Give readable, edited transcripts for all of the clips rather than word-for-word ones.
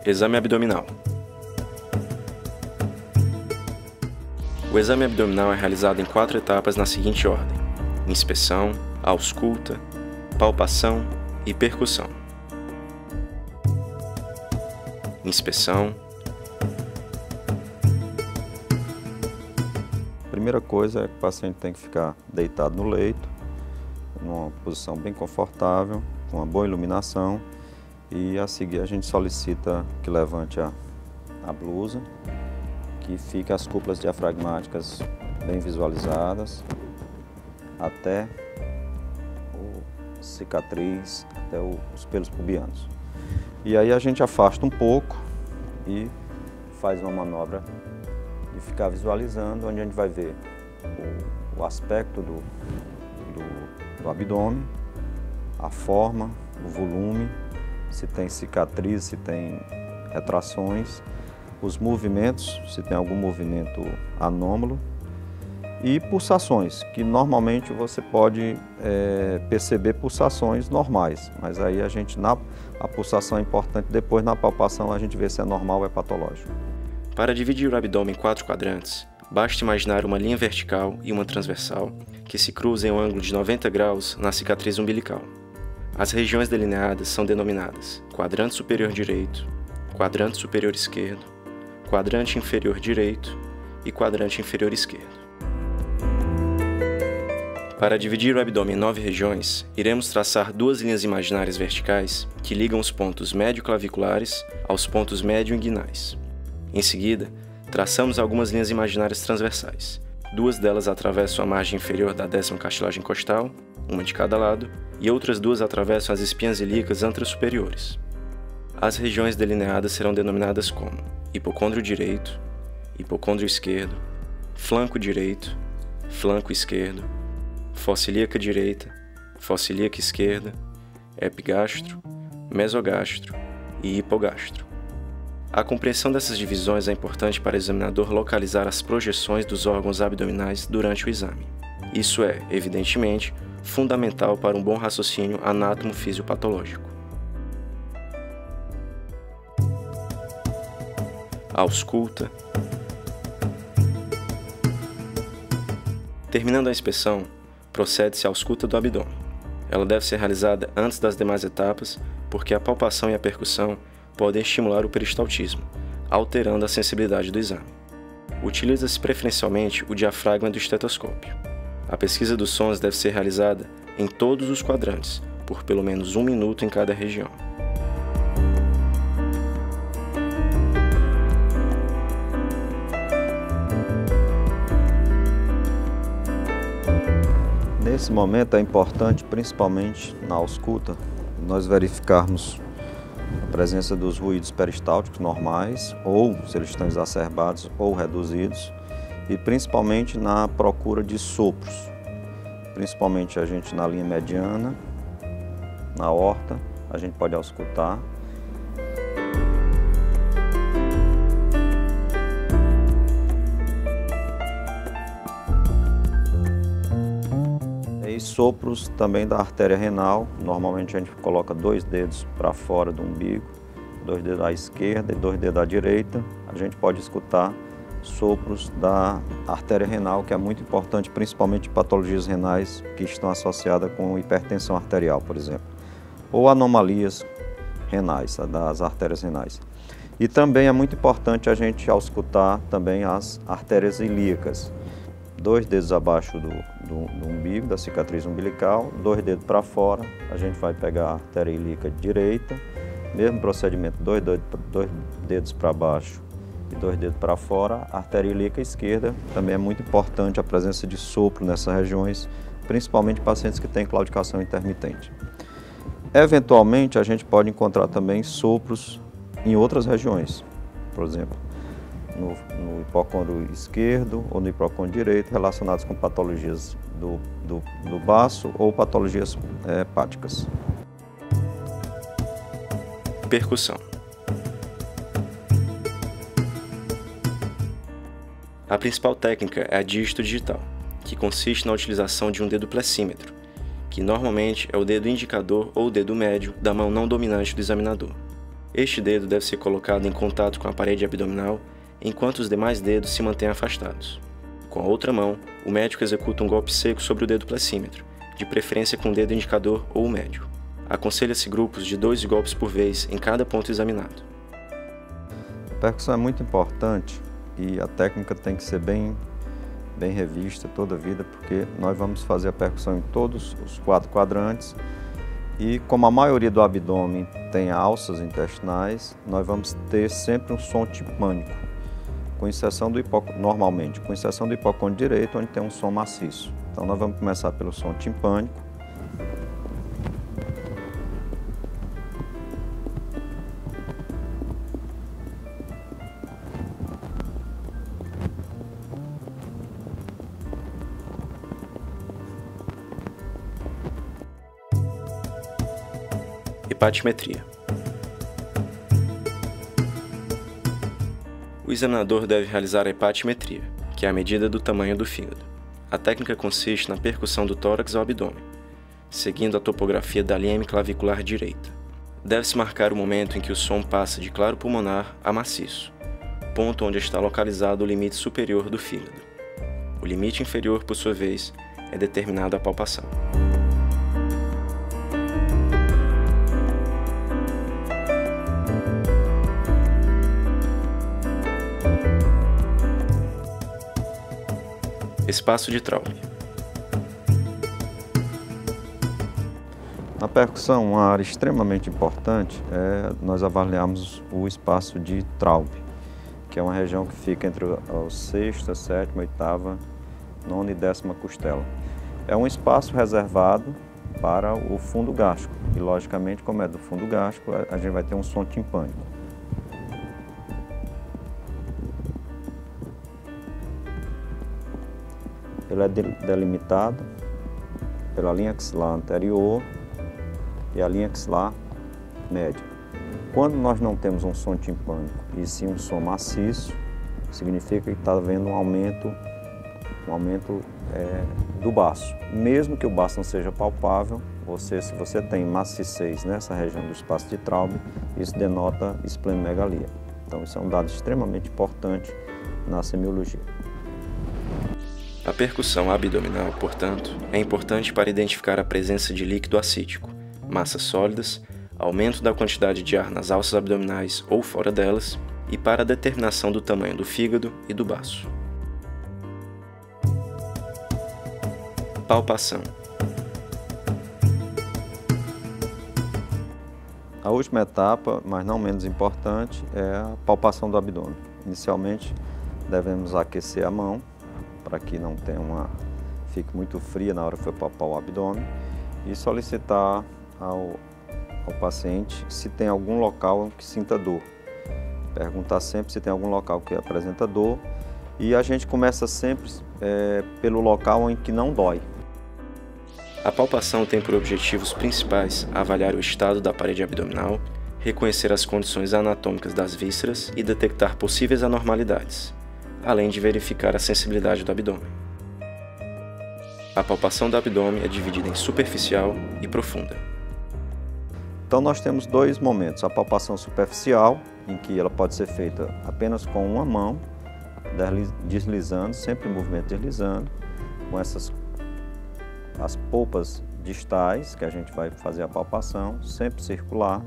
Exame abdominal. O exame abdominal é realizado em 4 etapas na seguinte ordem: inspeção, ausculta, palpação e percussão. Inspeção. A primeira coisa é que o paciente tem que ficar deitado no leito, numa posição bem confortável, com uma boa iluminação, e a seguir a gente solicita que levante a blusa, que fique as cúpulas diafragmáticas bem visualizadas, até a cicatriz, até os pelos pubianos. E aí a gente afasta um pouco e faz uma manobra de ficar visualizando, onde a gente vai ver o aspecto do abdômen, a forma, o volume, se tem cicatriz, se tem retrações, os movimentos, se tem algum movimento anômalo, e pulsações, que normalmente você pode perceber pulsações normais, mas aí a pulsação é importante, depois na palpação a gente vê se é normal ou é patológico. Para dividir o abdômen em 4 quadrantes, basta imaginar uma linha vertical e uma transversal que se cruzam em um ângulo de 90 graus na cicatriz umbilical. As regiões delineadas são denominadas quadrante superior direito, quadrante superior esquerdo, quadrante inferior direito e quadrante inferior esquerdo. Para dividir o abdômen em 9 regiões, iremos traçar 2 linhas imaginárias verticais que ligam os pontos médio-claviculares aos pontos médio-inguinais. Em seguida, traçamos algumas linhas imaginárias transversais. 2 delas atravessam a margem inferior da 10ª cartilagem costal, uma de cada lado, e outras 2 atravessam as espinhas ilíacas anterosuperiores. As regiões delineadas serão denominadas como hipocôndrio direito, hipocôndrio esquerdo, flanco direito, flanco esquerdo, fossa ilíaca direita, fossa ilíaca esquerda, epigastro, mesogastro e hipogastro. A compreensão dessas divisões é importante para o examinador localizar as projeções dos órgãos abdominais durante o exame. Isso é, evidentemente, fundamental para um bom raciocínio anátomo-fisiopatológico. Ausculta. Terminando a inspeção, procede-se à ausculta do abdômen. Ela deve ser realizada antes das demais etapas, porque a palpação e a percussão podem estimular o peristaltismo, alterando a sensibilidade do exame. Utiliza-se preferencialmente o diafragma do estetoscópio. A pesquisa dos sons deve ser realizada em todos os quadrantes, por pelo menos 1 minuto em cada região. Nesse momento é importante, principalmente na ausculta, nós verificarmos a presença dos ruídos peristálticos normais, ou se eles estão exacerbados ou reduzidos, e principalmente na procura de sopros, principalmente a gente na linha mediana, na aorta, a gente pode auscultar. E sopros também da artéria renal, normalmente a gente coloca 2 dedos para fora do umbigo, 2 dedos à esquerda e 2 dedos à direita. A gente pode escutar sopros da artéria renal, que é muito importante, principalmente patologias renais que estão associadas com hipertensão arterial, por exemplo, ou anomalias renais, das artérias renais. E também é muito importante a gente auscultar também as artérias ilíacas. 2 dedos abaixo do umbigo, da cicatriz umbilical, 2 dedos para fora, a gente vai pegar a artéria ilíaca direita, mesmo procedimento, 2 dedos para baixo e 2 dedos para fora. A artéria ilíaca esquerda também é muito importante a presença de sopro nessas regiões, principalmente pacientes que têm claudicação intermitente. Eventualmente, a gente pode encontrar também sopros em outras regiões, por exemplo, no hipocôndrio esquerdo ou no hipocôndrio direito, relacionados com patologias do baço ou patologias hepáticas. Percussão. A principal técnica é a dígito digital, que consiste na utilização de um dedo plexímetro, que normalmente é o dedo indicador ou dedo médio da mão não dominante do examinador. Este dedo deve ser colocado em contato com a parede abdominal, enquanto os demais dedos se mantêm afastados. Com a outra mão, o médico executa um golpe seco sobre o dedo placímetro, de preferência com o dedo indicador ou o médio. Aconselha-se grupos de 2 golpes por vez em cada ponto examinado. A percussão é muito importante e a técnica tem que ser bem revista toda a vida, porque nós vamos fazer a percussão em todos os 4 quadrantes e como a maioria do abdômen tem alças intestinais, nós vamos ter sempre um som timpânico, com exceção do normalmente, com exceção do hipocôndrio direito, onde tem um som maciço. Então nós vamos começar pelo som timpânico. Hepatimetria. O examinador deve realizar a hepatimetria, que é a medida do tamanho do fígado. A técnica consiste na percussão do tórax ao abdômen, seguindo a topografia da linha hemiclavicular direita. Deve-se marcar o momento em que o som passa de claro pulmonar a maciço, ponto onde está localizado o limite superior do fígado. O limite inferior, por sua vez, é determinado à palpação. Espaço de Traube. Na percussão, uma área extremamente importante é nós avaliarmos o espaço de Traube, que é uma região que fica entre a 6ª, 7ª, 8ª, 9ª e 10ª costela. É um espaço reservado para o fundo gástrico e, logicamente, como é do fundo gástrico, a gente vai ter um som timpânico. Ele é delimitado pela linha axilar anterior e a linha axilar média. Quando nós não temos um som timpânico e sim um som maciço, significa que está havendo um aumento do baço. Mesmo que o baço não seja palpável, se você tem maciçez nessa região do espaço de Traube, isso denota esplenomegalia. Então isso é um dado extremamente importante na semiologia. A percussão abdominal, portanto, é importante para identificar a presença de líquido acítico, massas sólidas, aumento da quantidade de ar nas alças abdominais ou fora delas e para a determinação do tamanho do fígado e do baço. Palpação. A última etapa, mas não menos importante, é a palpação do abdômen. Inicialmente, devemos aquecer a mão, para que não fique muito fria na hora que for palpar o abdômen, e solicitar ao paciente se tem algum local que sinta dor. Perguntar sempre se tem algum local que apresenta dor, e a gente começa sempre pelo local em que não dói. A palpação tem por objetivos principais avaliar o estado da parede abdominal, reconhecer as condições anatômicas das vísceras e detectar possíveis anormalidades, além de verificar a sensibilidade do abdômen. A palpação do abdômen é dividida em superficial e profunda. Então nós temos 2 momentos, a palpação superficial, em que ela pode ser feita apenas com uma mão, deslizando, sempre em movimento deslizando, com as polpas distais, que a gente vai fazer a palpação, sempre circular.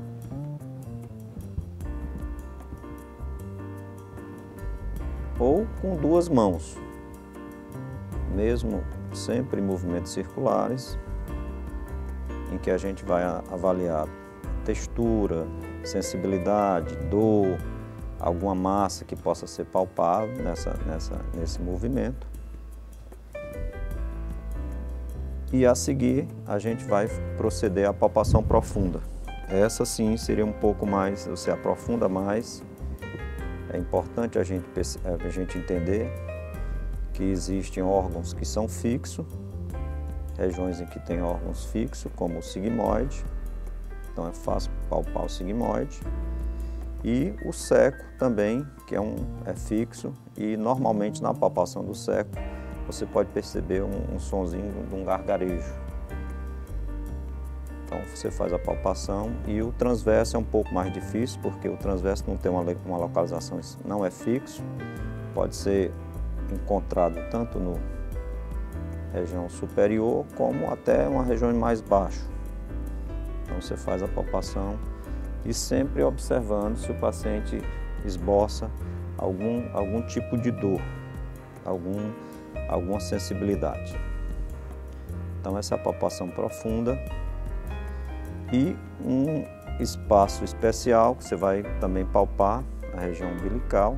Ou com 2 mãos, mesmo sempre em movimentos circulares, em que a gente vai avaliar textura, sensibilidade, dor, alguma massa que possa ser palpável nesse movimento. E a seguir a gente vai proceder à palpação profunda. Essa sim seria um pouco mais, você aprofunda mais. É importante a gente entender que existem órgãos que são fixos, regiões em que tem órgãos fixos, como o sigmoide, então é fácil palpar o sigmoide, e o seco também, que é fixo, e normalmente na palpação do seco você pode perceber um sonzinho de um gargarejo. Então você faz a palpação e o transverso é um pouco mais difícil, porque o transverso não tem uma localização, não é fixo, pode ser encontrado tanto no região superior como até uma região mais baixo. Então você faz a palpação e sempre observando se o paciente esboça algum tipo de dor, alguma sensibilidade. Então essa é a palpação profunda e um espaço especial que você vai também palpar na região umbilical,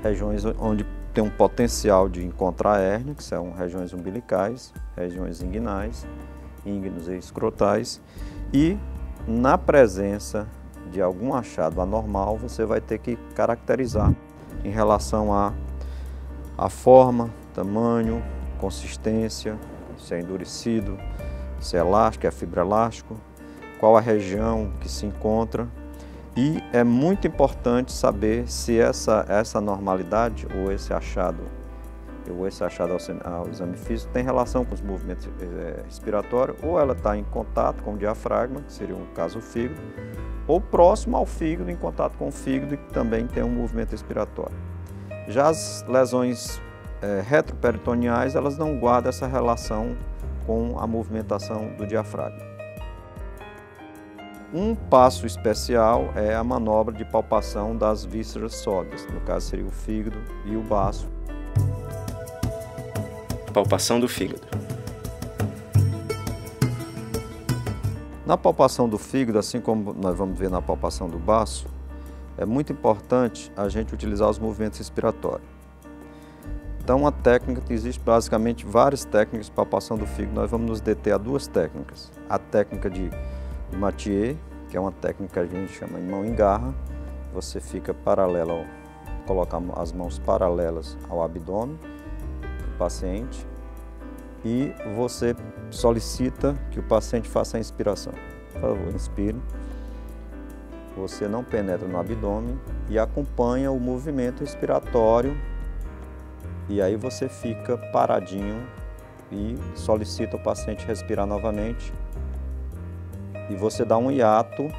regiões onde tem um potencial de encontrar hérnia, que são regiões umbilicais, regiões inguinais, íngnuos e escrotais, e na presença de algum achado anormal, você vai ter que caracterizar em relação à forma, tamanho, consistência, se é endurecido, se é elástico, é fibroelástico, qual a região que se encontra. E é muito importante saber se essa normalidade ou esse achado ao exame físico tem relação com os movimentos respiratórios, ou ela está em contato com o diafragma, que seria um caso o fígado, ou próximo ao fígado, em contato com o fígado, que também tem um movimento respiratório. Já as lesões retroperitoneais, elas não guardam essa relação com a movimentação do diafragma. Um passo especial é a manobra de palpação das vísceras sólidas, no caso seria o fígado e o baço. Palpação do fígado. Na palpação do fígado, assim como nós vamos ver na palpação do baço, é muito importante a gente utilizar os movimentos respiratórios. Então, a técnica, existe basicamente várias técnicas de palpação do fígado, nós vamos nos deter a duas técnicas. A técnica de Mathieu, que é uma técnica que a gente chama de mão em garra, você fica paralelo, coloca as mãos paralelas ao abdômen do paciente e você solicita que o paciente faça a inspiração. Por favor, inspire. Você não penetra no abdômen e acompanha o movimento respiratório e aí você fica paradinho e solicita o paciente respirar novamente. E você dá um hiato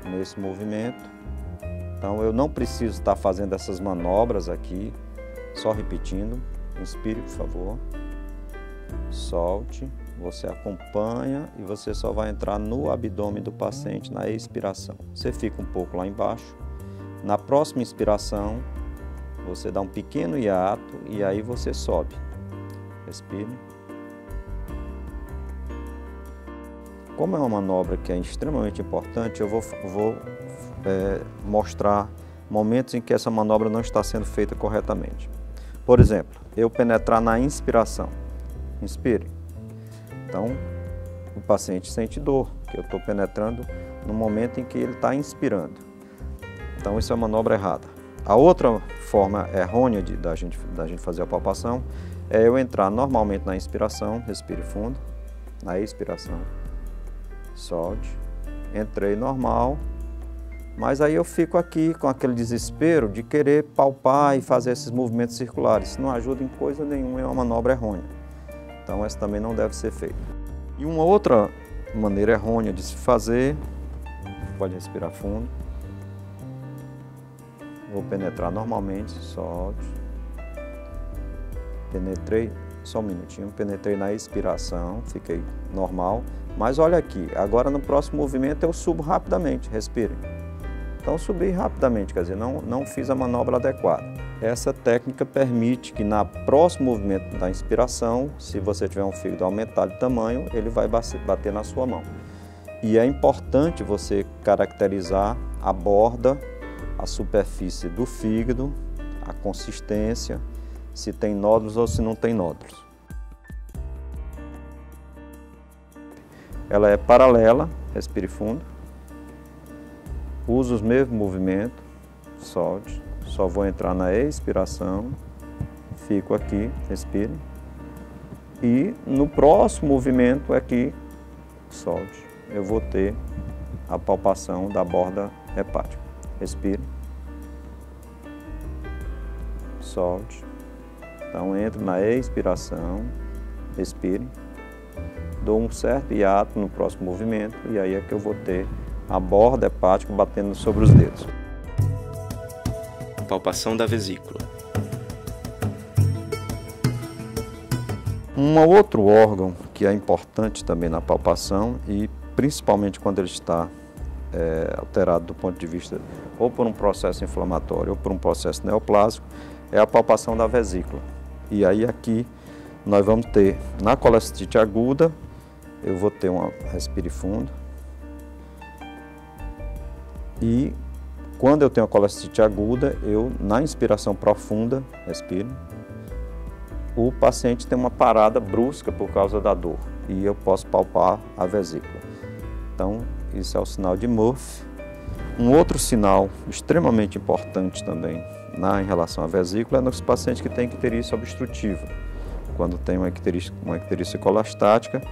nesse movimento. Então eu não preciso estar fazendo essas manobras aqui, só repetindo. Inspire, por favor. Solte. Você acompanha e você só vai entrar no abdômen do paciente na expiração. Você fica um pouco lá embaixo. Na próxima inspiração, você dá um pequeno hiato e aí você sobe. Respire. Como é uma manobra que é extremamente importante, eu vou mostrar momentos em que essa manobra não está sendo feita corretamente. Por exemplo, eu penetrar na inspiração. Inspire. Então, o paciente sente dor, que eu estou penetrando no momento em que ele está inspirando. Então, isso é uma manobra errada. A outra forma errônea da gente fazer a palpação é eu entrar normalmente na inspiração, respire fundo, na expiração. Solte, entrei normal, mas aí eu fico aqui com aquele desespero de querer palpar e fazer esses movimentos circulares. Isso não ajuda em coisa nenhuma, é uma manobra errônea. Então essa também não deve ser feita. E uma outra maneira errônea de se fazer, pode respirar fundo. Vou penetrar normalmente, solte. Penetrei, só um minutinho, penetrei na expiração, fiquei normal. Mas olha aqui, agora no próximo movimento eu subo rapidamente, respire. Então subi rapidamente, quer dizer, não fiz a manobra adequada. Essa técnica permite que no próximo movimento da inspiração, se você tiver um fígado aumentado de tamanho, ele vai bater na sua mão. E é importante você caracterizar a borda, a superfície do fígado, a consistência, se tem nódulos ou se não tem nódulos. Ela é paralela, respire fundo. Uso os mesmos movimentos, solte. Só vou entrar na expiração, fico aqui, respire. E no próximo movimento aqui, solte. Eu vou ter a palpação da borda hepática. Respire. Solte. Então entro na expiração, respire. dou um certo hiato no próximo movimento e aí é que eu vou ter a borda hepática batendo sobre os dedos. Palpação da vesícula. Um outro órgão que é importante também na palpação e principalmente quando ele está alterado do ponto de vista ou por um processo inflamatório ou por um processo neoplásico, é a palpação da vesícula. E aí aqui nós vamos ter, na colestite aguda, eu vou ter uma respire fundo. E quando eu tenho a colestite aguda, eu na inspiração profunda, respiro, o paciente tem uma parada brusca por causa da dor e eu posso palpar a vesícula. Então, isso é o sinal de Murphy. Um outro sinal extremamente importante também em relação à vesícula é nos pacientes que têm icterícia obstrutiva, quando tem uma icterícia colestática,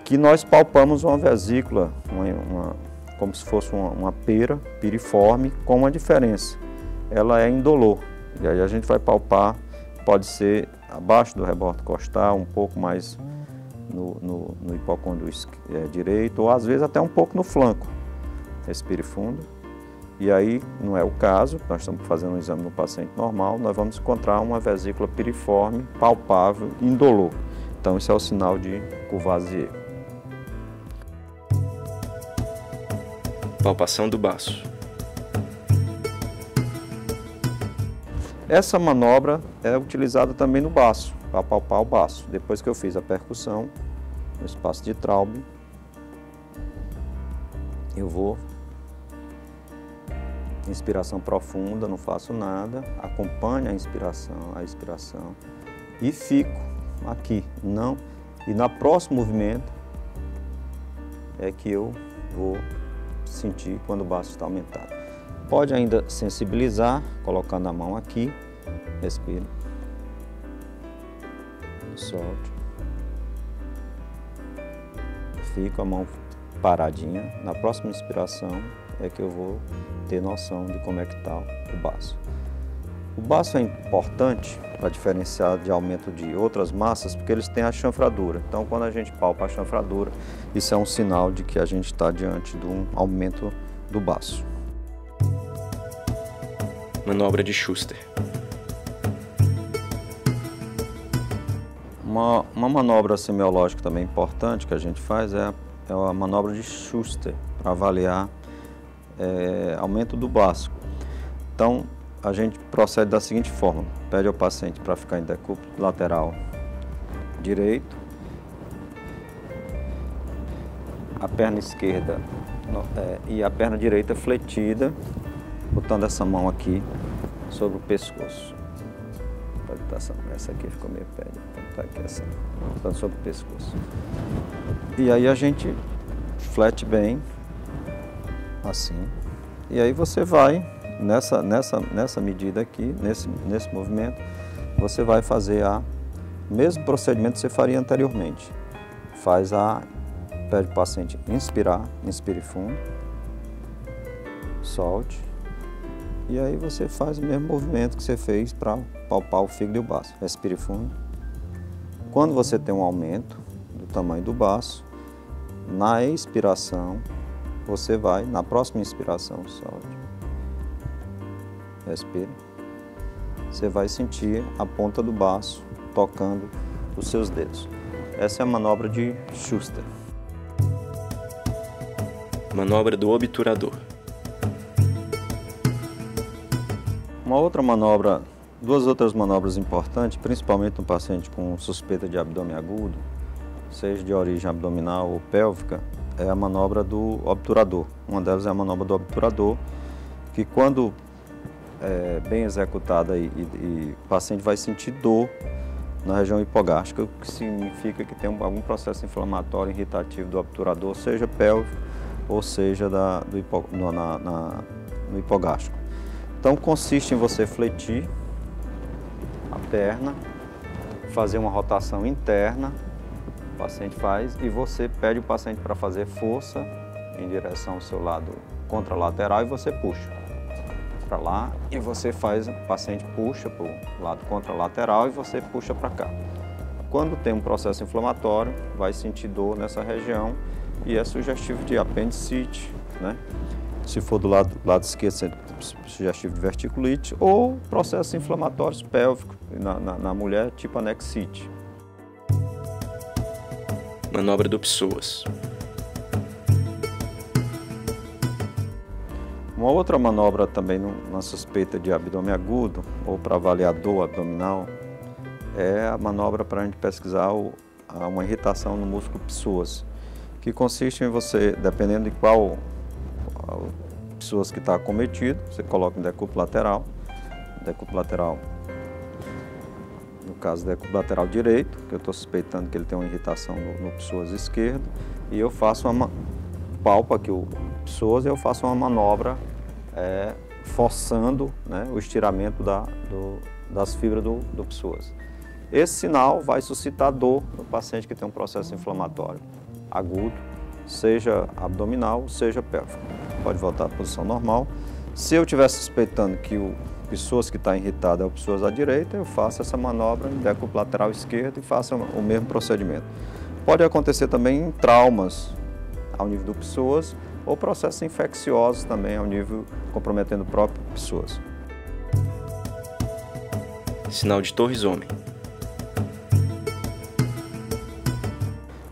que nós palpamos uma vesícula, como se fosse uma pera piriforme, com uma diferença. Ela é indolor, e aí a gente vai palpar, pode ser abaixo do rebordo costal, um pouco mais no hipocôndrio direito, ou às vezes até um pouco no flanco. Respire fundo. E aí, não é o caso, nós estamos fazendo um exame no paciente normal, nós vamos encontrar uma vesícula piriforme, palpável, indolor. Então, isso é o sinal de Courvoisier. Palpação do baço. Essa manobra é utilizada também no baço, para palpar o baço. Depois que eu fiz a percussão no espaço de Traub, eu vou, inspiração profunda, não faço nada, acompanho a expiração e fico aqui. E no próximo movimento é que eu vou sentir quando o baço está aumentado. Pode ainda sensibilizar, colocando a mão aqui, respire, solte, fico a mão paradinha. Na próxima inspiração é que eu vou ter noção de como é que está o baço. O baço é importante para diferenciar de aumento de outras massas, porque eles têm a chanfradura. Então, quando a gente palpa a chanfradura, isso é um sinal de que a gente está diante de um aumento do baço. Manobra de Schuster. Uma manobra semiológica também importante que a gente faz é a manobra de Schuster, para avaliar aumento do baço. Então, a gente procede da seguinte forma: pede ao paciente para ficar em decúbito lateral direito, a perna esquerda e a perna direita fletida, botando essa mão aqui sobre o pescoço. Essa aqui ficou meio pé, tá aqui assim, botando sobre o pescoço. E aí a gente flete bem, assim. E aí você vai, nessa medida aqui, nesse movimento, você vai fazer o mesmo procedimento que você faria anteriormente. Pede o paciente inspirar, inspire fundo, solte. E aí você faz o mesmo movimento que você fez para palpar o fígado e o baço. Respire fundo. Quando você tem um aumento do tamanho do baço, na expiração, você vai, na próxima inspiração, solte. Respire. Você vai sentir a ponta do baço tocando os seus dedos. Essa é a manobra de Schuster. Manobra do obturador. Duas outras manobras importantes, principalmente no paciente com suspeita de abdômen agudo, seja de origem abdominal ou pélvica, é a manobra do obturador. Uma delas é a manobra do obturador, que quando bem executada o paciente vai sentir dor na região hipogástrica, o que significa que tem algum processo inflamatório irritativo do obturador, seja pélvico ou seja no hipogástrico. Então consiste em você fletir a perna, fazer uma rotação interna, o paciente faz, e você pede o paciente para fazer força em direção ao seu lado contralateral e você puxa para lá, e você faz, o paciente puxa para o lado contralateral e você puxa para cá. Quando tem um processo inflamatório, vai sentir dor nessa região e é sugestivo de apendicite, né? Se for do lado esquerdo, sugestivo de verticulite ou processos inflamatórios pélvicos na mulher, tipo anexite. Manobra do psoas. Uma outra manobra também na suspeita de abdômen agudo ou para avaliar dor abdominal é a manobra para a gente pesquisar uma irritação no músculo psoas, que consiste em você, dependendo de qual psoas que está acometido, você coloca um decúbito lateral, no caso decúbito lateral direito, que eu estou suspeitando que ele tem uma irritação no psoas esquerdo, e eu faço palpo aqui o psoas e eu faço uma manobra forçando, né, o estiramento das fibras do psoas. Esse sinal vai suscitar dor no paciente que tem um processo inflamatório agudo, seja abdominal, seja pélvico. Pode voltar à posição normal. Se eu estiver suspeitando que o psoas que está irritado é o psoas à direita, eu faço essa manobra em decúbito lateral esquerdo e faço o mesmo procedimento. Pode acontecer também em traumas ao nível do psoas ou processos infecciosos também ao nível comprometendo o próprio psoas. Sinal de Torres-Homem.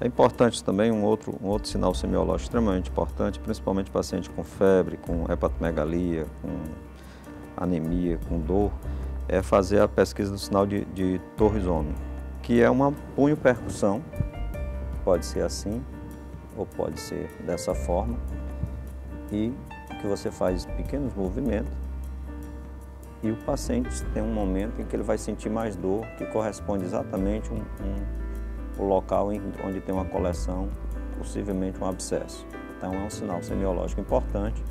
É importante também um outro sinal semiológico extremamente importante, principalmente paciente com febre, com hepatomegalia, com anemia, com dor, é fazer a pesquisa do sinal de Torres-Homem, que é uma punho-percussão, pode ser assim ou pode ser dessa forma, e que você faz pequenos movimentos e o paciente tem um momento em que ele vai sentir mais dor, que corresponde exatamente o local onde tem uma coleção, possivelmente um abscesso. Então é um sinal semiológico importante.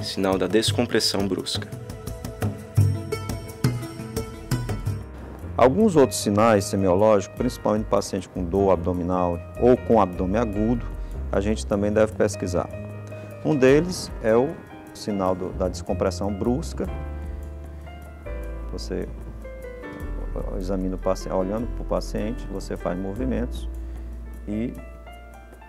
Sinal da descompressão brusca. Alguns outros sinais semiológicos, principalmente em paciente com dor abdominal ou com abdômen agudo, a gente também deve pesquisar. Um deles é o sinal da descompressão brusca. Você examina o paciente, olhando para o paciente, você faz movimentos e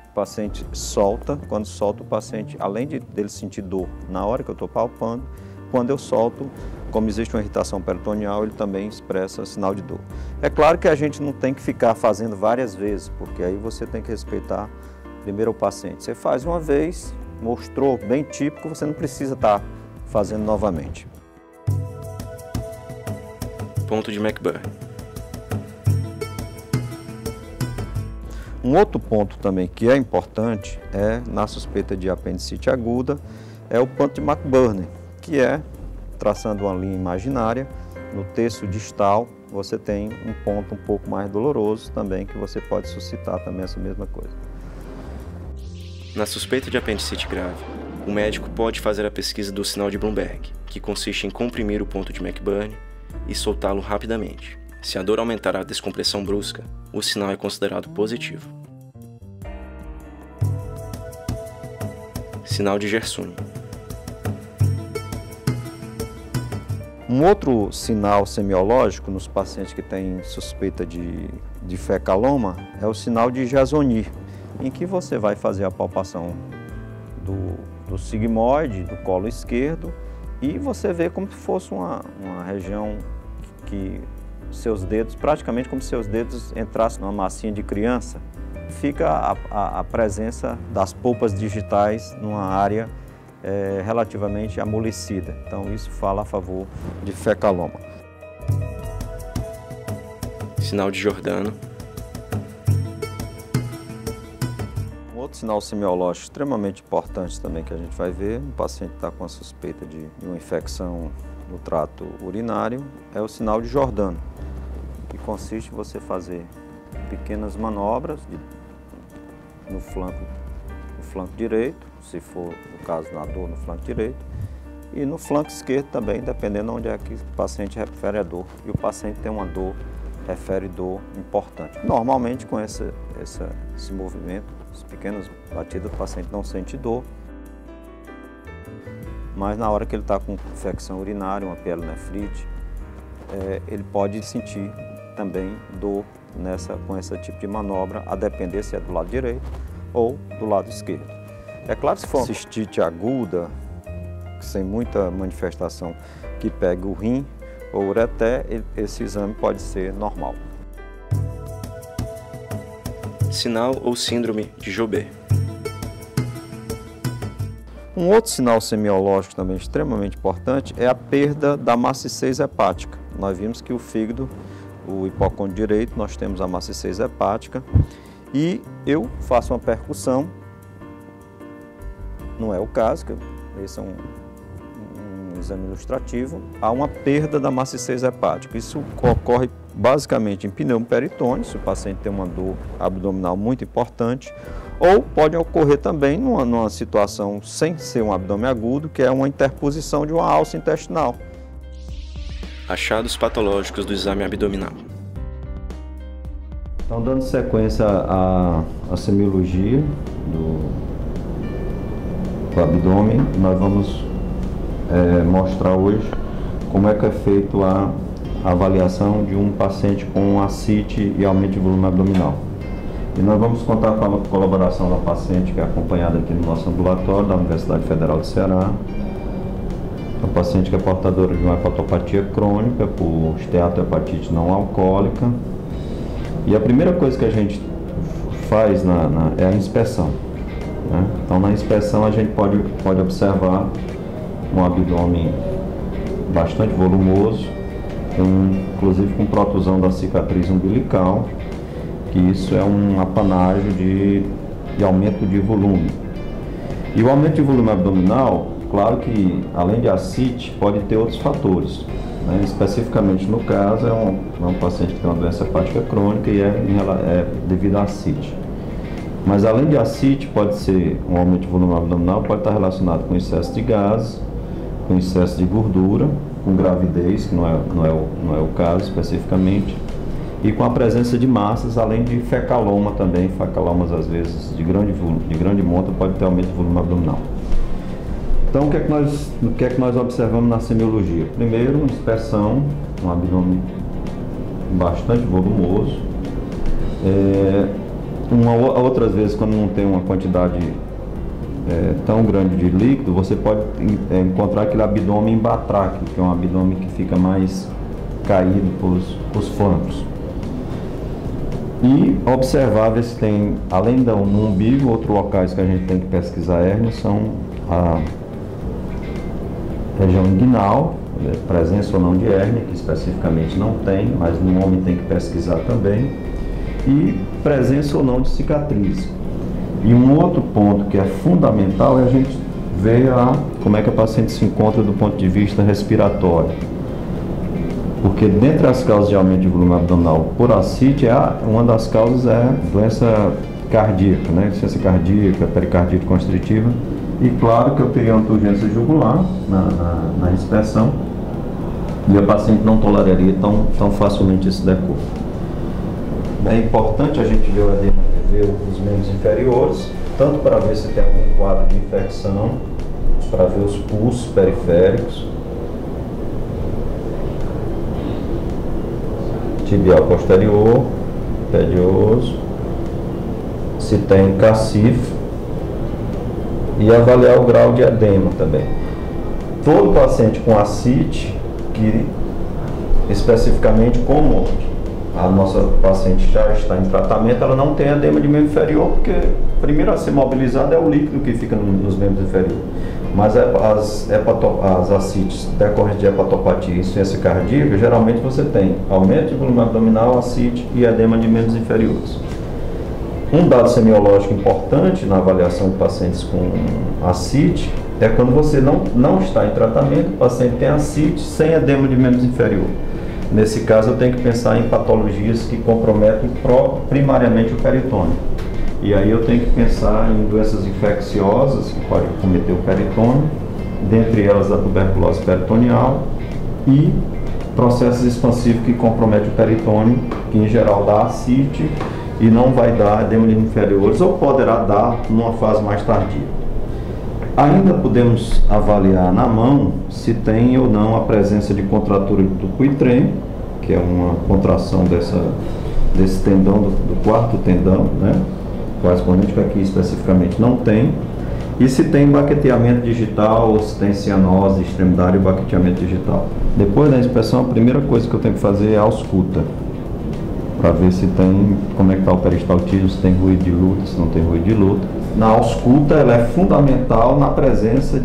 o paciente solta. Quando solta, o paciente, além dele sentir dor na hora que eu estou palpando, quando eu solto, como existe uma irritação peritoneal, ele também expressa sinal de dor. É claro que a gente não tem que ficar fazendo várias vezes, porque aí você tem que respeitar primeiro o paciente. Você faz uma vez, mostrou bem típico, você não precisa estar fazendo novamente. Ponto de McBurney. Um outro ponto também que é importante na suspeita de apendicite aguda, é o ponto de McBurney, que é, traçando uma linha imaginária, no terço distal você tem um ponto um pouco mais doloroso também, que você pode suscitar também essa mesma coisa. Na suspeita de apendicite grave, o médico pode fazer a pesquisa do sinal de Blumberg, que consiste em comprimir o ponto de McBurney e soltá-lo rapidamente. Se a dor aumentar a descompressão brusca, o sinal é considerado positivo. Sinal de Gerson. Um outro sinal semiológico nos pacientes que têm suspeita de fecaloma é o sinal de Jasoni, em que você vai fazer a palpação do sigmoide, do colo esquerdo, e você vê como se fosse uma região que seus dedos, praticamente como se seus dedos entrassem numa massinha de criança. Fica a presença das polpas digitais numa área relativamente amolecida. Então isso fala a favor de fecaloma. Sinal de Giordano. Um outro sinal semiológico extremamente importante também que a gente vai ver, um paciente que está com a suspeita de uma infecção no trato urinário, é o sinal de Giordano, que consiste em você fazer pequenas manobras no flanco direito, se for o caso na dor no flanco direito, e no flanco esquerdo também, dependendo de onde é que o paciente refere a dor. E o paciente tem uma dor, refere dor importante. Normalmente com esse movimento, as pequenas batidas, o paciente não sente dor, mas na hora que ele está com infecção urinária, uma pielonefrite, ele pode sentir também dor com esse tipo de manobra, a depender se é do lado direito ou do lado esquerdo. É claro, se for uma cistite aguda, sem muita manifestação, que pega o rim ou o ureter, esse exame pode ser normal. Sinal ou síndrome de Joubert. Um outro sinal semiológico também extremamente importante é a perda da maciçez hepática. Nós vimos que o fígado, o hipocôndrio direito, nós temos a maciçez hepática e eu faço uma percussão, não é o caso, esse é um exame ilustrativo, há uma perda da maciçez hepática. Isso ocorre basicamente em pneumo peritônio, se o paciente tem uma dor abdominal muito importante, ou pode ocorrer também numa situação sem ser um abdômen agudo, que é uma interposição de uma alça intestinal. Achados patológicos do exame abdominal. Então, dando sequência à semiologia do abdômen, nós vamos mostrar hoje como é que é feito a avaliação de um paciente com ascite e aumento de volume abdominal. E nós vamos contar com a colaboração da paciente que é acompanhada aqui no nosso ambulatório da Universidade Federal do Ceará. É uma paciente que é portadora de uma hepatopatia crônica por esteatohepatite não alcoólica. E a primeira coisa que a gente faz é a inspeção, né? Então, na inspeção a gente pode observar um abdômen bastante volumoso, inclusive com protusão da cicatriz umbilical, que isso é um apanágio de aumento de volume. E o aumento de volume abdominal, claro que além de ascite, pode ter outros fatores, né? Especificamente no caso, é um paciente que tem uma doença hepática crônica e é devido a ascite. Mas além de ascite, pode ser um aumento de volume abdominal, pode estar relacionado com excesso de gases, com excesso de gordura, com gravidez, que não é o caso especificamente, e com a presença de massas, além de fecaloma também. Fecalomas, às vezes, de grande monta, pode ter aumento de volume abdominal. Então, o que é que nós observamos na semiologia? Primeiro, uma inspeção, um abdômen bastante volumoso. Outras vezes, quando não tem uma quantidade tão grande de líquido, você pode encontrar aquele abdômen batráqueo, que é um abdômen que fica mais caído para os flancos. E observar, ver se tem, além no umbigo, outros locais que a gente tem que pesquisar hérnia são a região inguinal, presença ou não de hérnia, que especificamente não tem, mas no homem tem que pesquisar também, e presença ou não de cicatriz. E um outro ponto que é fundamental é a gente ver como é que a paciente se encontra do ponto de vista respiratório. Porque dentre as causas de aumento de volume abdominal por ascite, uma das causas é doença cardíaca, né? Insuficiência cardíaca, pericardite constritiva. E claro que eu teria uma turgência jugular na inspeção e a paciente não toleraria tão facilmente esse decor. É importante a gente ver os membros inferiores, tanto para ver se tem algum quadro de infecção, para ver os pulsos periféricos, tibial posterior, pé de osso, se tem cacifo, e avaliar o grau de edema também. Todo paciente com ascite, que especificamente como a nossa paciente já está em tratamento, ela não tem edema de membro inferior, porque primeiro a ser mobilizado é o líquido que fica nos membros inferiores. Mas as ascites decorrentes de hepatopatia e insuficiência cardíaca, geralmente você tem aumento de volume abdominal, ascite e edema de membros inferiores. Um dado semiológico importante na avaliação de pacientes com ascite é quando você não está em tratamento, o paciente tem ascite sem edema de membros inferiores. Nesse caso, eu tenho que pensar em patologias que comprometem primariamente o peritônio. E aí eu tenho que pensar em doenças infecciosas que podem cometer o peritônio, dentre elas a tuberculose peritoneal e processos expansivos que comprometem o peritônio, que em geral dá ascite e não vai dar edema de inferiores, ou poderá dar numa fase mais tardia. Ainda podemos avaliar na mão se tem ou não a presença de contratura de Dupuytren, que é uma contração desse tendão, do quarto tendão, né? Correspondente que aqui especificamente não tem. E se tem baqueteamento digital ou se tem cianose extremidade e baqueteamento digital. Depois da inspeção, a primeira coisa que eu tenho que fazer é a ausculta, para ver se tem, como é que está o peristaltismo, se tem ruído de luta, se não tem ruído de luta. Na ausculta, ela é fundamental na presença,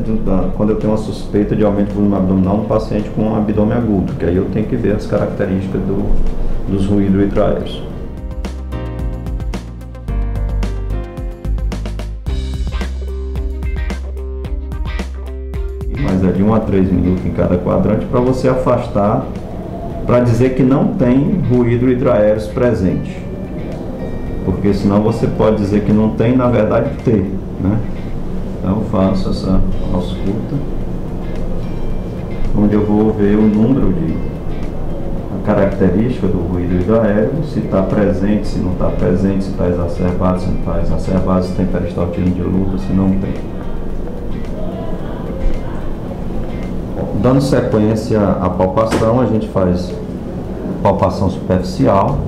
quando eu tenho uma suspeita de aumento do volume abdominal no paciente com um abdômen agudo, que aí eu tenho que ver as características dos ruídos intra-aéreos. Mas é de 1 a 3 minutos em cada quadrante para você afastar, para dizer que não tem ruído intra-aéreos presente. Porque senão você pode dizer que não tem, na verdade tem, né? Então eu faço essa ausculta, onde eu vou ver o número a característica do ruído intra-aéreo, se está presente, se não está presente, se está exacerbado, se não está exacerbado, se tem peristaltismo de luta, se não tem. Dando sequência à palpação, a gente faz palpação superficial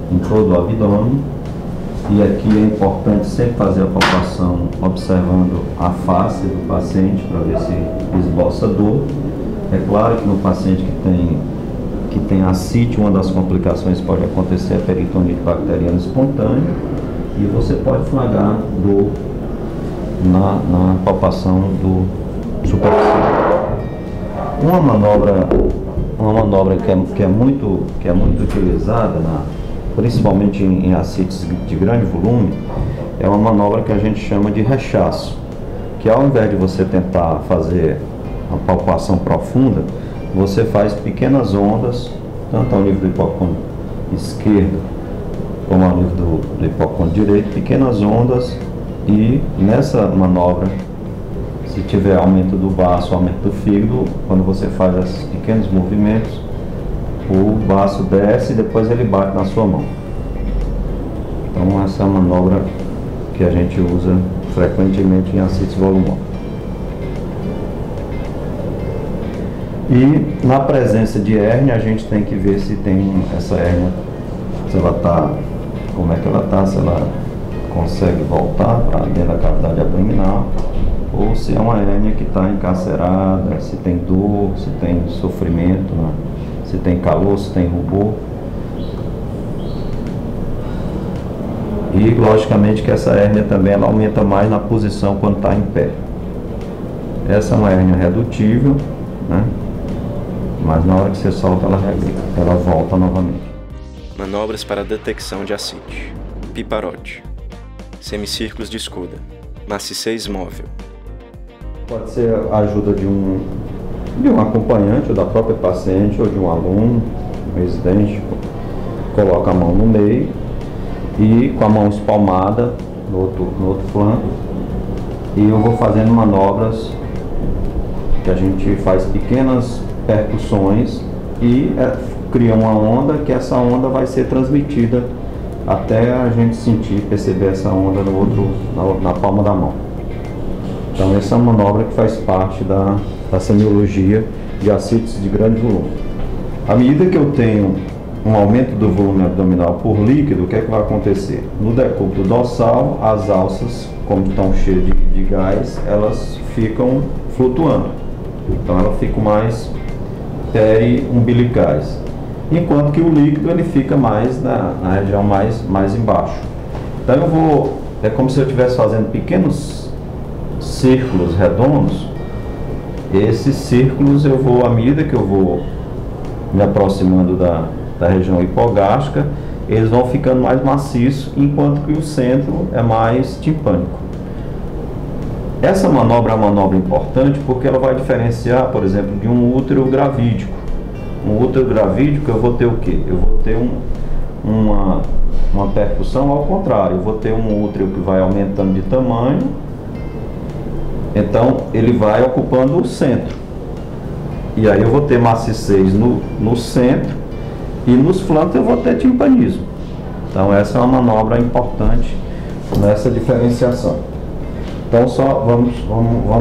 em todo o abdômen. E aqui é importante sempre fazer a palpação observando a face do paciente para ver se esboça dor. É claro que no paciente que tem ascite, uma das complicações pode acontecer a peritonite bacteriana espontânea e você pode flagrar dor na palpação do superficial. Uma manobra que é muito utilizada principalmente em ascites de grande volume, é uma manobra que a gente chama de rechaço, que ao invés de você tentar fazer uma palpação profunda, você faz pequenas ondas, tanto ao nível do hipocôndrio esquerdo como ao nível do hipocôndrio direito, pequenas ondas, e nessa manobra, se tiver aumento do baço, aumento do fígado, quando você faz esses pequenos movimentos, o baço desce e depois ele bate na sua mão. Então essa é uma manobra que a gente usa frequentemente em ascites volumosos. E na presença de hérnia, a gente tem que ver se tem essa hérnia, se ela está, como é que ela está, se ela consegue voltar para dentro da cavidade abdominal, ou se é uma hérnia que está encarcerada, se tem dor, se tem sofrimento, né? Se tem calor, se tem rubor. E logicamente que essa hérnia também ela aumenta mais na posição quando está em pé. Essa é uma hérnia redutível, né? Mas na hora que você solta ela volta novamente. Manobras para detecção de ascite. Piparote. Semicírculos de escuda. Maciçez móvel. Pode ser a ajuda de um acompanhante, ou da própria paciente, ou de um aluno, um residente. Coloca a mão no meio e com a mão espalmada no outro flanco, e eu vou fazendo manobras que a gente faz pequenas percussões e cria uma onda, que essa onda vai ser transmitida até a gente sentir, perceber essa onda na palma da mão. Então essa é uma manobra que faz parte da semiologia de ascites de grande volume. À medida que eu tenho um aumento do volume abdominal por líquido, o que é que vai acontecer? No decúbito dorsal, as alças, como estão cheias de gás, elas ficam flutuando. Então elas ficam mais periumbilicais. Enquanto que o líquido ele fica mais na região mais embaixo. Então é como se eu estivesse fazendo pequenos círculos redondos. Esses círculos à medida que eu vou me aproximando da região hipogástrica, eles vão ficando mais maciços, enquanto que o centro é mais timpânico. Essa manobra é uma manobra importante porque ela vai diferenciar, por exemplo, de um útero gravídico. Um útero gravídico eu vou ter o quê? Eu vou ter uma percussão ao contrário, eu vou ter um útero que vai aumentando de tamanho, então ele vai ocupando o centro. E aí eu vou ter maciçez no centro e nos flancos eu vou ter timpanismo. Então essa é uma manobra importante nessa diferenciação. Então só vamos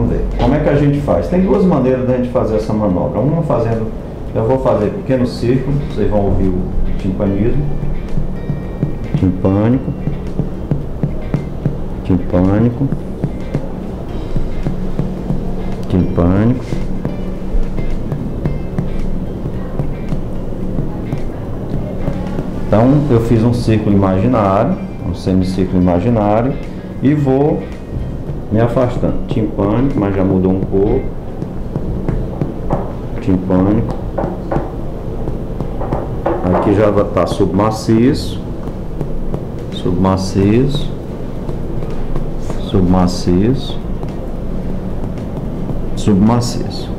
ver. Como é que a gente faz? Tem duas maneiras da gente fazer essa manobra. Uma fazendo, eu vou fazer pequeno círculo, vocês vão ouvir o timpanismo. Timpânico. Timpânico. Timpânico. Então eu fiz um círculo imaginário, um semicírculo imaginário, e vou me afastando. Timpânico, mas já mudou um pouco. Timpânico. Aqui já vai estar submaciço. Submaciço. Submaciço. Submaciço.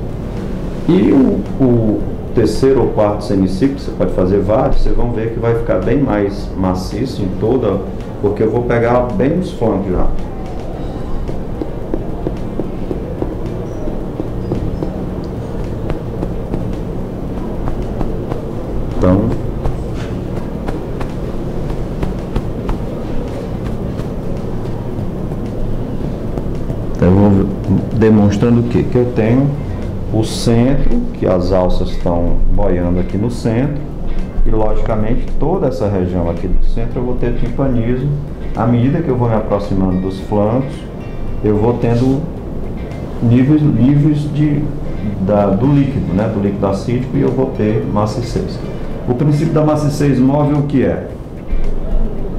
E o terceiro ou quarto semicírculo, você pode fazer vários, vocês vão ver que vai ficar bem mais maciço em toda, porque eu vou pegar bem nos flancos já. Então, eu vou demonstrando o que? Que eu tenho o centro, que as alças estão boiando aqui no centro, e logicamente toda essa região aqui do centro eu vou ter timpanismo. À medida que eu vou me aproximando dos flancos, eu vou tendo níveis do líquido, né, do líquido acídico, e eu vou ter maciçez. O princípio da maciçez móvel o que é?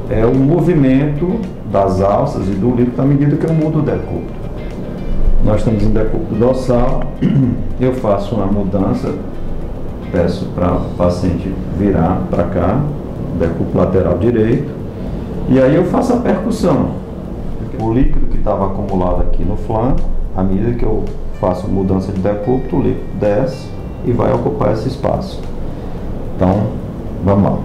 É o movimento das alças e do líquido à medida que eu mudo o decúbito. Nós estamos em decúbito dorsal, eu faço uma mudança, peço para o paciente virar para cá, decúbito lateral direito, e aí eu faço a percussão. O líquido que estava acumulado aqui no flanco, à medida que eu faço mudança de decúbito, o líquido desce e vai ocupar esse espaço. Então, vamos lá.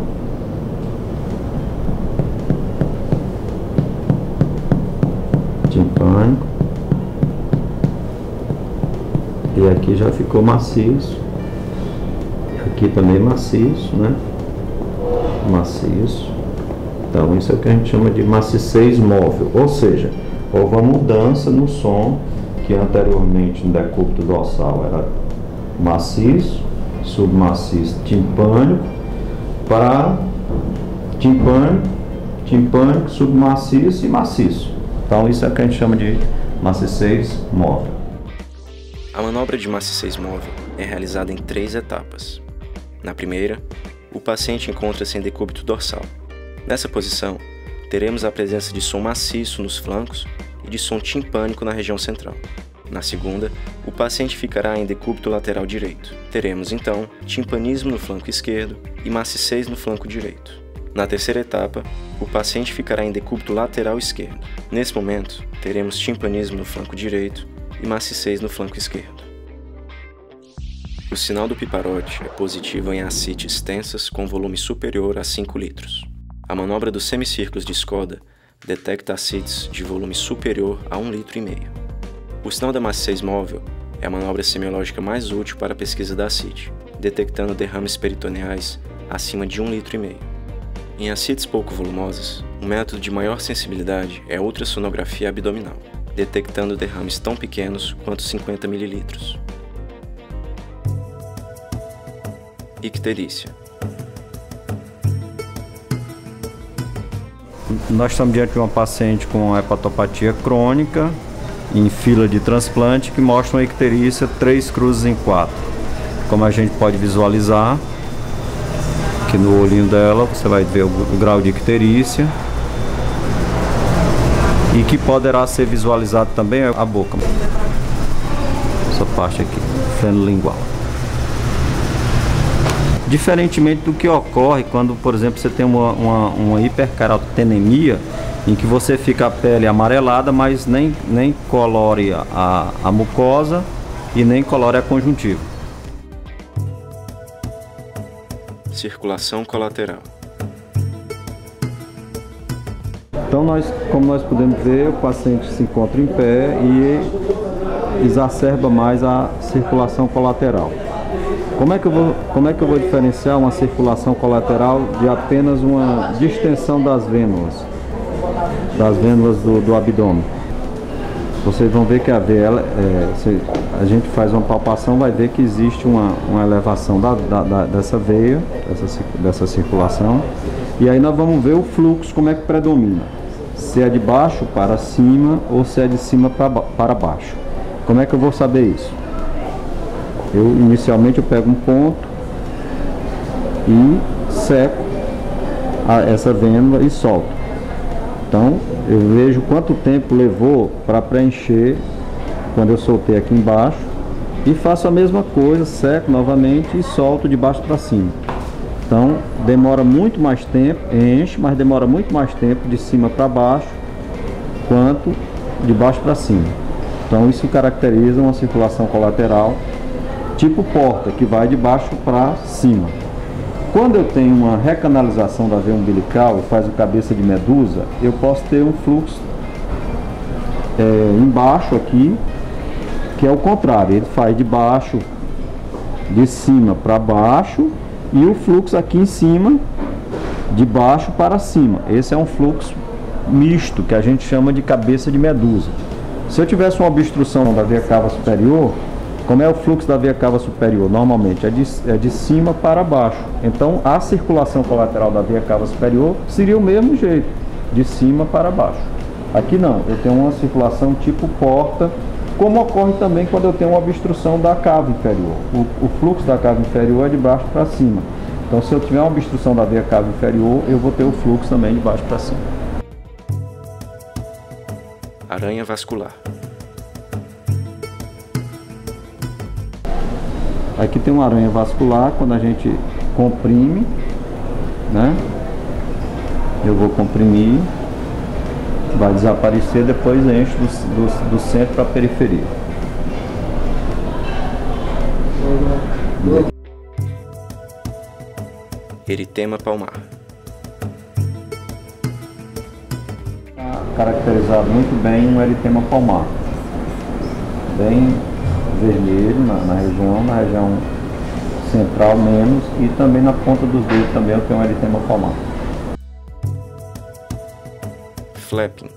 Timpânico. E aqui já ficou maciço. Aqui também maciço, né? Maciço. Então isso é o que a gente chama de maciçez móvel. Ou seja, houve uma mudança no som, que anteriormente no decúbito dorsal era maciço, submaciço, timpânico, para timpânico, submaciço e maciço. Então isso é o que a gente chama de maciçez móvel. A manobra de maciçez móvel é realizada em 3 etapas. Na primeira, o paciente encontra-se em decúbito dorsal. Nessa posição, teremos a presença de som maciço nos flancos e de som timpânico na região central. Na segunda, o paciente ficará em decúbito lateral direito. Teremos, então, timpanismo no flanco esquerdo e maciçez no flanco direito. Na terceira etapa, o paciente ficará em decúbito lateral esquerdo. Nesse momento, teremos timpanismo no flanco direito e maciçez no flanco esquerdo. O sinal do piparote é positivo em ascites tensas com volume superior a 5 litros. A manobra dos semicírculos de Skoda detecta ascites de volume superior a 1,5 litro. O sinal da maciçez móvel é a manobra semiológica mais útil para a pesquisa da ascite, detectando derrames peritoneais acima de 1,5 litro. Em ascites pouco volumosas, o método de maior sensibilidade é a ultrassonografia abdominal, detectando derrames tão pequenos quanto 50 ml. Icterícia. Nós estamos diante de uma paciente com hepatopatia crônica, em fila de transplante, que mostra uma icterícia 3 cruzes em 4. Como a gente pode visualizar, aqui no olhinho dela, você vai ver o grau de icterícia. E que poderá ser visualizado também a boca. Essa parte aqui, feno lingual. Diferentemente do que ocorre quando, por exemplo, você tem uma hipercarotenemia, em que você fica a pele amarelada, mas nem colore a mucosa e nem colore a conjuntiva. Circulação colateral. Então, como nós podemos ver, o paciente se encontra em pé e exacerba mais a circulação colateral. Como é que eu vou diferenciar uma circulação colateral de apenas uma distensão das vênulas do abdômen? vocês vão ver que a veia, a gente faz uma palpação, vai ver que existe uma elevação dessa veia, dessa circulação. E aí nós vamos ver o fluxo, como é que predomina. Se é de baixo para cima ou se é de cima para baixo. Como é que eu vou saber isso? Inicialmente eu pego um ponto e seco essa vênula e solto. Então eu vejo quanto tempo levou para preencher quando eu soltei aqui embaixo e faço a mesma coisa, seco novamente e solto de baixo para cima. Então demora muito mais tempo, enche, mas demora muito mais tempo de cima para baixo quanto de baixo para cima. Então isso caracteriza uma circulação colateral tipo porta, que vai de baixo para cima. Quando eu tenho uma recanalização da veia umbilical e faz o cabeça de medusa, eu posso ter um fluxo embaixo aqui, que é o contrário, ele faz de baixo, de cima para baixo, e o fluxo aqui em cima, de baixo para cima. Esse é um fluxo misto, que a gente chama de cabeça de medusa. Se eu tivesse uma obstrução da veia cava superior, como é o fluxo da veia cava superior? Normalmente é de cima para baixo. Então a circulação colateral da veia cava superior seria o mesmo jeito, de cima para baixo. Aqui não, eu tenho uma circulação tipo porta, como ocorre também quando eu tenho uma obstrução da cava inferior. O fluxo da cava inferior é de baixo para cima. Então se eu tiver uma obstrução da veia cava inferior, eu vou ter o fluxo também de baixo para cima. Aranha vascular. Aqui tem uma aranha vascular, quando a gente comprime, né? Eu vou comprimir, vai desaparecer, depois enche do centro para a periferia. Eritema palmar. Caracterizado muito bem um eritema palmar. Bem vermelho na região central menos, e também na ponta dos dedos também eu tenho um eritema palmar. Flapping.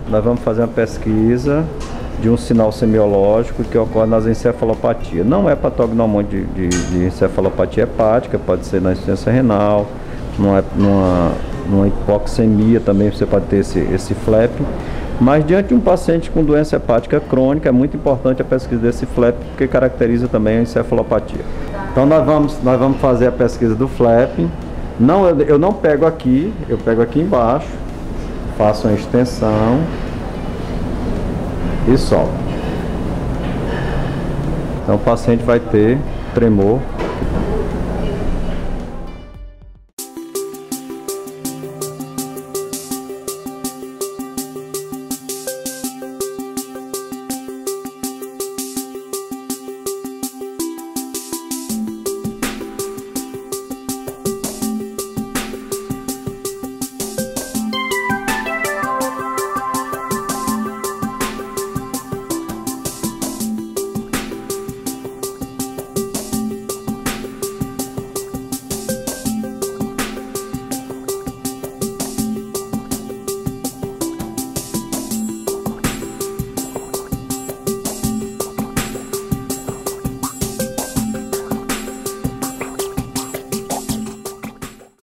Nós vamos fazer uma pesquisa de um sinal semiológico que ocorre nas encefalopatias. Não é patognomônio de encefalopatia hepática, pode ser na insuficiência renal, numa hipoxemia também você pode ter esse flapping. Mas diante de um paciente com doença hepática crônica, é muito importante a pesquisa desse flapping, porque caracteriza também a encefalopatia. Então nós vamos fazer a pesquisa do flapping. Eu não pego aqui, eu pego aqui embaixo, faço uma extensão e solto. Então o paciente vai ter tremor